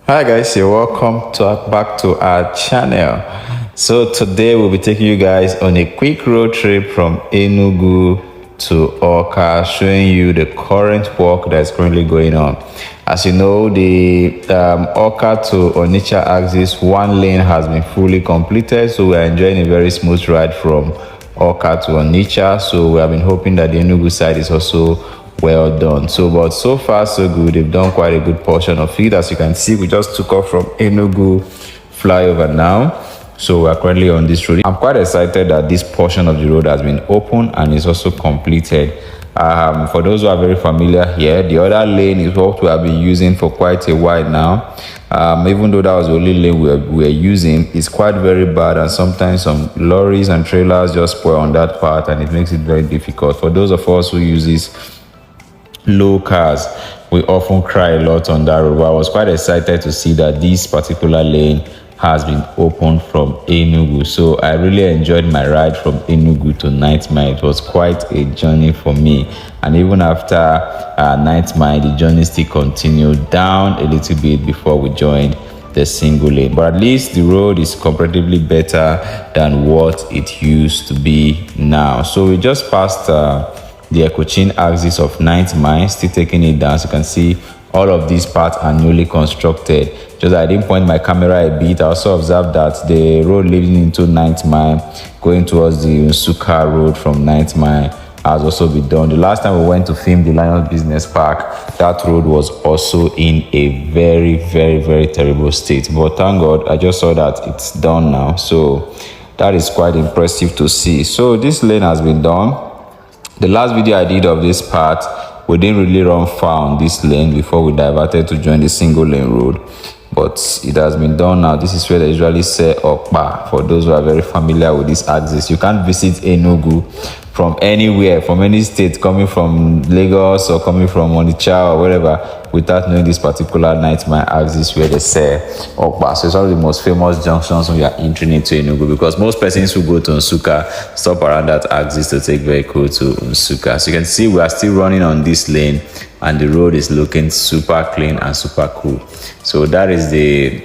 Hi guys, you're welcome back to our channel. So today we'll be taking you guys on a quick road trip from Enugu to Oka, showing you the current work that's currently going on. As you know, the Oka to Onitsha axis, one lane has been fully completed, so we're enjoying a very smooth ride from Oka to Onitsha. So we have been hoping that the Enugu side is also well done. But so far so good. They've done quite a good portion of it. As you can see, we just took off from Enugu flyover now, so we're currently on this road. I'm quite excited that this portion of the road has been opened and is also completed. For those who are very familiar here, the other lane is what we have been using for quite a while now. Even though that was the only lane we were using, it's quite very bad, and sometimes some lorries and trailers just spoil on that part, and it makes it very difficult for those of us who use this low cars. We often cry a lot on that road. But I was quite excited to see that this particular lane has been opened from Enugu. So I really enjoyed my ride from Enugu to Ninth Mile. It was quite a journey for me. And even after Ninth Mile, the journey still continued down a little bit before we joined the single lane. But at least the road is comparatively better than what it used to be now. So we just passed the Ekochin axis of 9th Mile, still taking it down. As you can see, all of these parts are newly constructed. Just I didn't point my camera a bit. I also observed that the road leading into 9th Mile, going towards the Nsukka road from 9th Mile, has also been done. The last time we went to film the Lions Business Park, that road was also in a very, very, very terrible state. But thank God, I just saw that it's done now. So that is quite impressive to see. So this lane has been done. The last video I did of this part, we didn't really run far on this lane before we diverted to join the single lane road. But it has been done now. This is where they usually say Okpa. For those who are very familiar with this axis, you can't visit Enugu from anywhere, from any state, coming from Lagos or coming from Onitsha or wherever, without knowing this particular 9th Mile axis where they say Okpa. So it's one of the most famous junctions when you are entering into Enugu, because most persons who go to Nsukka stop around that axis to take vehicle to Nsukka. So you can see we are still running on this lane, and the road is looking super clean and super cool. So that is the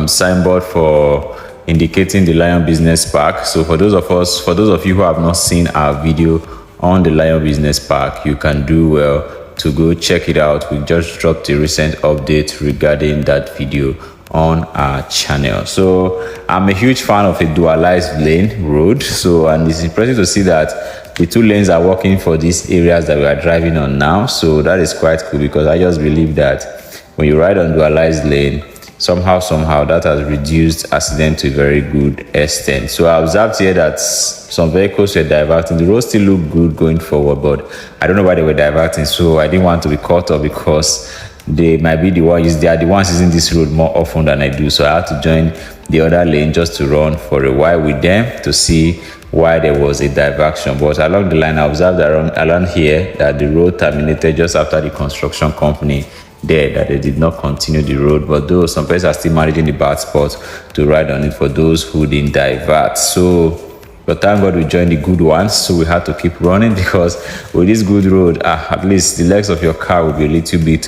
signboard for indicating the Lion Business Park. So for those of you who have not seen our video on the Lion Business Park, you can do well to go check it out. We just dropped a recent update regarding that video on our channel. So I'm a huge fan of a dualized lane road. So, and it's impressive to see that the two lanes are working for these areas that we are driving on now. So that is quite cool, because I just believe that when you ride on dualized lane, somehow that has reduced accident to a very good extent. So I observed here that some vehicles were diverting. The road still looked good going forward, but I don't know why they were diverting. So I didn't want to be caught up, because they might be the ones, they are the ones using this road more often than I do. So I had to join the other lane just to run for a while with them to see why there was a diversion. But along the line, I observed around here that the road terminated just after the construction company there, that they did not continue the road. But though some persons are still managing the bad spots to ride on it for those who didn't divert. So but thank God we joined the good ones, so we had to keep running, because with this good road, at least the legs of your car will be a little bit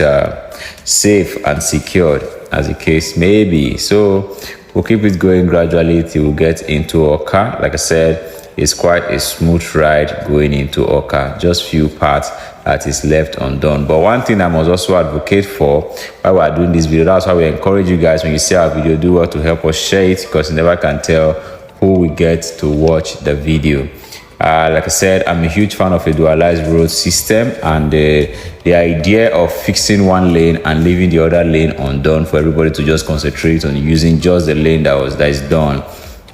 safe and secured, as the case may be. So we'll keep it going gradually till we get into Oka. Like I said, it's quite a smooth ride going into Oka. Just few parts that is left undone. But one thing I must also advocate for while we are doing this video, that's why we encourage you guys, when you see our video, do well to help us share it, because you never can tell who will get to watch the video. Like I said, I'm a huge fan of a dualized road system, and the idea of fixing one lane and leaving the other lane undone for everybody to just concentrate on using just the lane that is done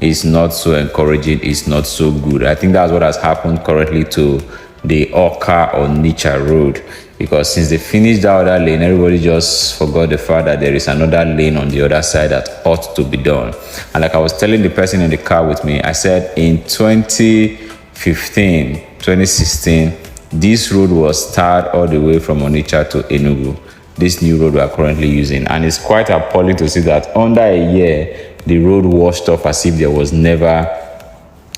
is not so encouraging. It's not so good. I think that's what has happened currently to the Oka or Onitsha road, because since they finished that other lane, everybody just forgot the fact that there is another lane on the other side that ought to be done. And like I was telling the person in the car with me, I said in 2015, 2016, this road was tarred all the way from Onitsha to Enugu. This new road we are currently using, and it's quite appalling to see that under a year the road washed off as if there was never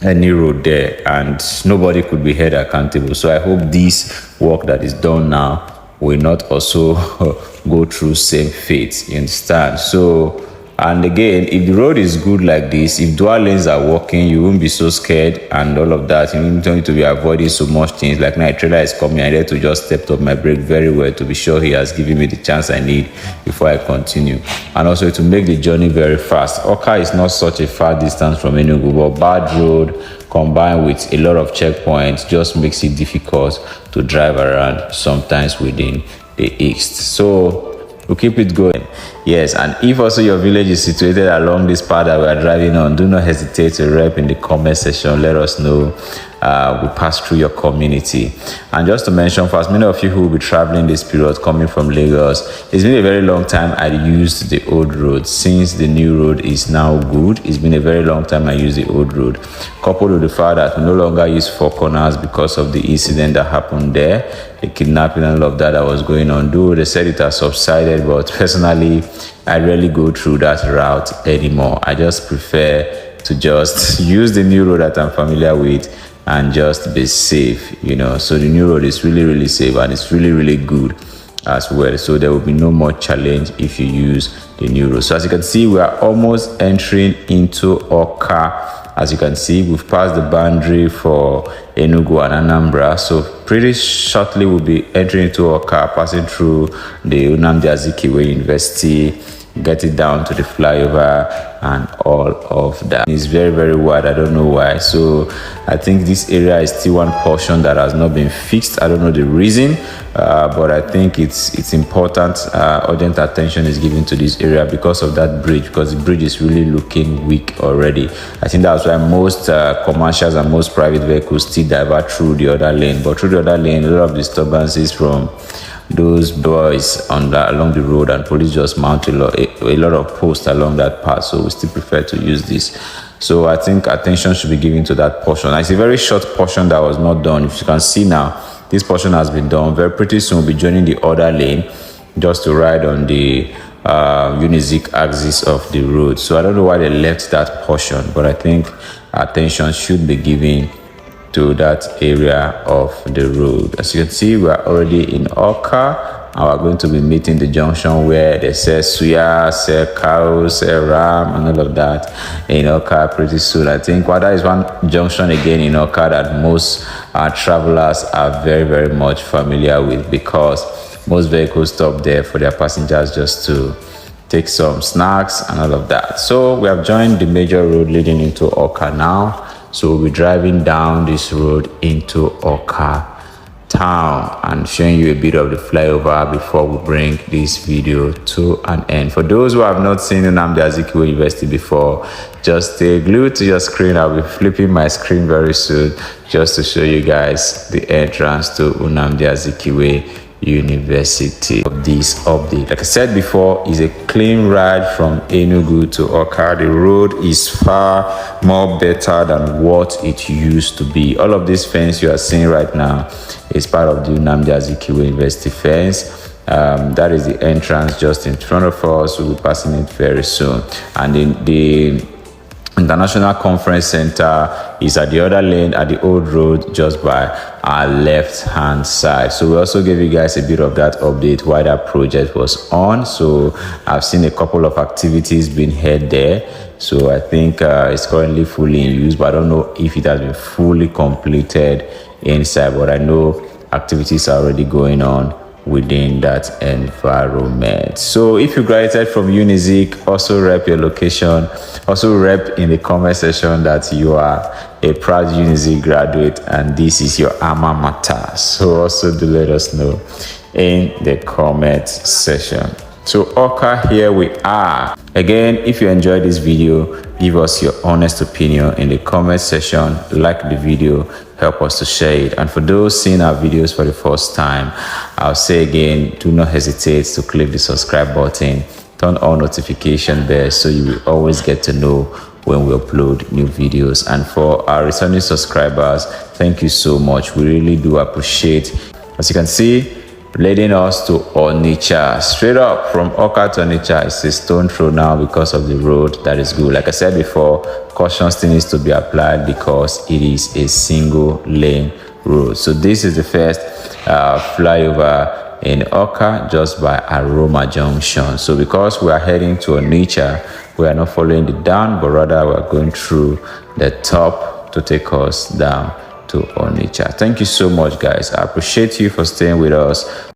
any road there, and nobody could be held accountable. So I hope this work that is done now will not also go through same fate. You understand? So, and again, if the road is good like this, if dual lanes are working, you won't be so scared and all of that. You don't need to be avoiding so much things. Like now, a trailer is coming, I need to just step up my brake very well to be sure he has given me the chance I need before I continue. And also to make the journey very fast. Oka is not such a far distance from Enugu, but bad road combined with a lot of checkpoints just makes it difficult to drive around sometimes within the east. So we'll keep it going. Yes, and if also your village is situated along this path that we are driving on, do not hesitate to rep in the comment section. Let us know. We pass through your community. And just to mention, for as many of you who will be traveling this period coming from Lagos, it's been a very long time I used the old road. Since the new road is now good, it's been a very long time I used the old road. Coupled with the fact that we no longer use four corners because of the incident that happened there, the kidnapping and all of that was going on. Though they said it has subsided, but personally, I rarely go through that route anymore. I just prefer to just use the new road that I'm familiar with and just be safe, you know. So the new road is really safe and it's really good as well. So there will be no more challenge if you use the new road. So as you can see, we are almost entering into Oka. As you can see, we've passed the boundary for Enugu and Anambra. So pretty shortly we'll be entering into Oka, passing through the Nnamdi Azikiwe University, get it down to the flyover and all of that. It's very wide. I don't know why. So I think this area is still one portion that has not been fixed. I don't know the reason, but I think it's important. Urgent attention is given to this area because of that bridge, because the bridge is really looking weak already. I think that's why most commercials and most private vehicles still divert through the other lane. But through the other lane, a lot of disturbances from those boys along the road, and police just mount a lot of posts along that path. So we still prefer to use this. So I think attention should be given to that portion. It's a very short portion that was not done. If you can see now, this portion has been done. Very pretty soon we'll be joining the other lane just to ride on the unizik axis of the road. So I don't know why they left that portion, but I think attention should be given to that area of the road. As you can see, we are already in Oka, and we're going to be meeting the junction where they sell suya, sell cows, sell ram, and all of that in Oka pretty soon. I think that is one junction again in Oka that most travelers are very much familiar with, because most vehicles stop there for their passengers just to take some snacks and all of that. So we have joined the major road leading into Oka now. So we'll be driving down this road into Oka town and showing you a bit of the flyover before we bring this video to an end. For those who have not seen Nnamdi Azikiwe University before, just stay glued to your screen. I'll be flipping my screen very soon just to show you guys the entrance to Nnamdi Azikiwe University. Of this update, like I said before, is a clean ride from Enugu to Oka. The road is far more better than what it used to be. All of this fence you are seeing right now is part of the Nnamdi Azikiwe University fence. That is the entrance just in front of us. We'll be passing it very soon. And in the International Conference Center is at the other lane at the old road just by our left hand side. So we also gave you guys a bit of that update while that project was on. So I've seen a couple of activities being held there. So I think it's currently fully in use, but I don't know if it has been fully completed inside, but I know activities are already going on within that environment. So if you graduated from unizik, also rep your location, also rep in the comment section that you are a proud unizik graduate and this is your alma mater. So also do let us know in the comment section. So Oka, here we are. Again, if you enjoyed this video, give us your honest opinion in the comment section, like the video, help us to share it. And for those seeing our videos for the first time, I'll say again, do not hesitate to click the subscribe button, turn on notification bell so you will always get to know when we upload new videos. And for our returning subscribers, thank you so much. We really do appreciate. As you can see, leading us to Onitsha, straight up from Oka to Onitsha. It's a stone throw now because of the road that is good. Like I said before, caution still needs to be applied because it is a single lane road. So this is the first flyover in Oka, just by Aroma Junction. So because we are heading to Onitsha, we are not following the down, but rather we are going through the top to take us down to Onitsha. Thank you so much, guys. I appreciate you for staying with us.